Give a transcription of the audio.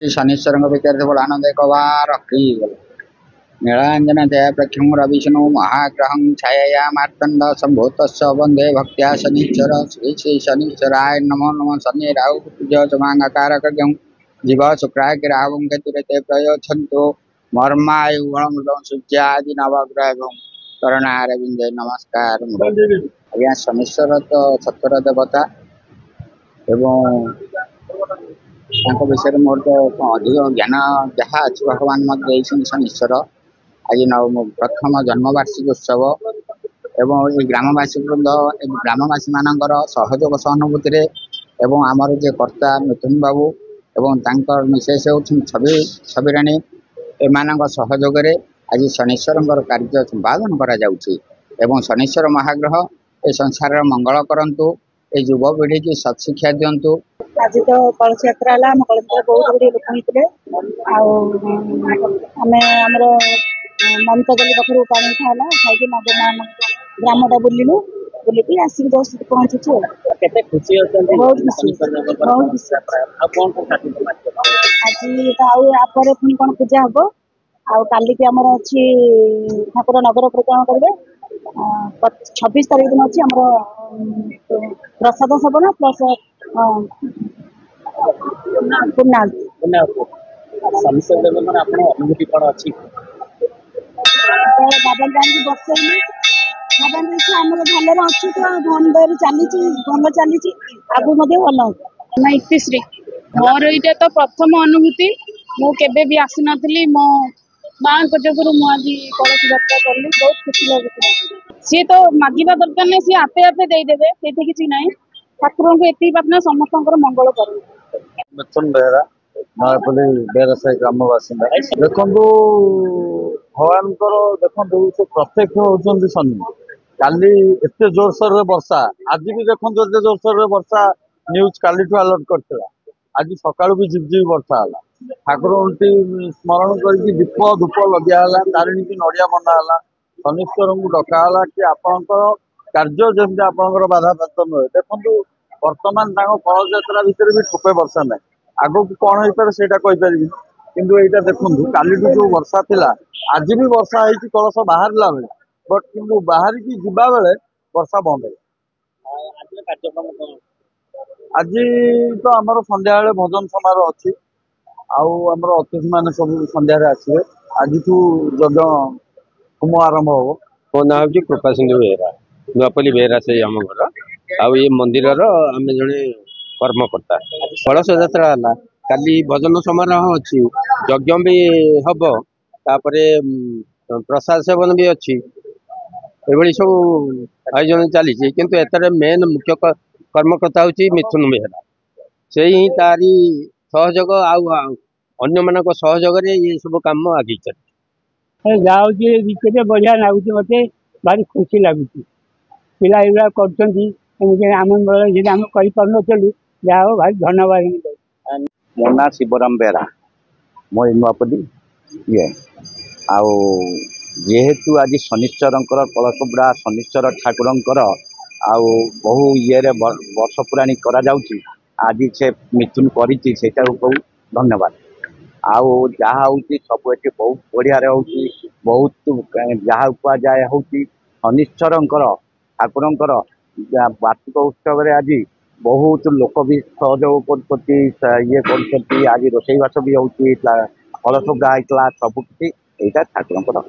शनीश्वर विचार आनंद एक बार नीलांजन जयप्रख्यं रविष्णु महाग्रह छाया मार्तंड संभूत वंदे भक्त्या शनीश्वर श्री श्री शनीश्वराय नमो नमः। शनि राहु पूजमांगकारक जीव शुक्राग्राहं केतुरते प्रयोछन्तु मर्मायुगुणं सूर्यादि नवग्रह करणारविंदे नमस्कार। आज्ञा शनीश्वर तो सतर देवता एवं विषय मोर तो अधिक ज्ञान जहाँ अच्छी भगवान मत शनीश्वर आज प्रथम जन्मवार्षिक उत्सव एवं ये ग्रामवासी वृंद ग्रामवासी मानकर सहयोग सहानुभूति एवं आमर जे कर्ता मिथुन बाबू एवं मिसेस छवि छविराणी एम सहयोग आज शनीश्वर कार्य संपादन करा शनीश्वर महाग्रह ए संसार मंगल करंतु ए युवपीढ़ी की सत्शिक्षा दिंतु। आज तो कलश यात्रा है आम कलश बहुत गुड़े लोक होते आमर ममता गली पाखर पानी उठा खाई ग्रामटा बुलू बुलिकी आसिक जस्ट पहुंचु। बहुत खुशी आज पुणी कौन पूजा हम आल की आमर अच्छी ठाकुर नगर परिक्रमा करेंगे 26 तारीख दिन अच्छी आम प्रसाद सेवन प्लस बाबा जान बर्षे बाबा आम भल अच्छे तो भल चली आगू भल 31 मोर ये तो प्रथम अनुभूति मुझे भी आसी नी मो माँ जगह मुझे कलश यात्रा कली बहुत खुशी लगुला। सी तो मागिबा दरकार नहीं सी आपे आपे देदेवे से किसी ना ठाकुर को एति प्रार्थना समस्त मंगल कर। मिथुन बेहरा नयापल्ली बेरसाई ग्राम बासिंदा देखु भगवान देखु से प्रत्यक्ष होती शनि काली एत जोरसोर वर्षा आज भी देखो एत जोरसोर वर्षा न्यूज काली अलर्ट करता आज सकाळु भी झिपझिप वर्षा है ठाकुर स्मरण करके दीप धूप लगियाला तारिणी की नड़िया बंधाला शनीश्वर को डकाला कि आपणकर कार्य जमी आपंकर बाधा प्राप्त नुहे। देखो बर्तमान कलश यात्रा भितर भी ठोपे वर्षा ना आग को कौन हो पारे से कहीपर किंतु यहाँ देखो काली जो वर्षा थिला आज भी वर्षा है कलश बाहर बेले बट किंतु बाहर की जीवा बेले वर्षा बंद है। आज तो आमर संध्या भजन समारोह अच्छी आमर अतिथि मैंने सब सन्धार आसवे आज यज्ञ होम आरंभ हम। मो ना हूँ कृपा सिंधु बेहरा नुआपल्ली बेहरा से आम घर आउ ये मंदिर आम जड़े कर्मकर्ता कलश यात्रा है काली भजन समारोह अच्छी यज्ञ भी हम तापरे प्रसाद सेवन भी अच्छी ये सब आयोजन चली किंतु एतर मेन मुख्य कर्मकर्ता हूँ मिथुन बेहरा से ही तारी सहयोग अन्य मान सहयोग ये सब कम आगे चल जाऊे बढ़िया लगुच मत भारी खुशी लगुच पिला एगुला करम कर जाओ भाई धन्यवाद। मो ना शिवराम बेहरा मो नुआपल्ली ये जेहेतु आज शनीश्वर कलशबुड़ा शनीश्वर ठाकुर बहु ये वर्ष पुराणी करा आज से मिथुन कर धन्यवाद। आउ जहाँ हूँ सब ये बहुत बढ़िया बहुत जहाँ कह जाए हूँ शनीश्वर ठाकुर वार्षिक उत्सव आज बहुत लोक भी सहयोग कर आज रोषेईवास भी हो कलश बुड़ा सब किसी यहाँ ठाकुर।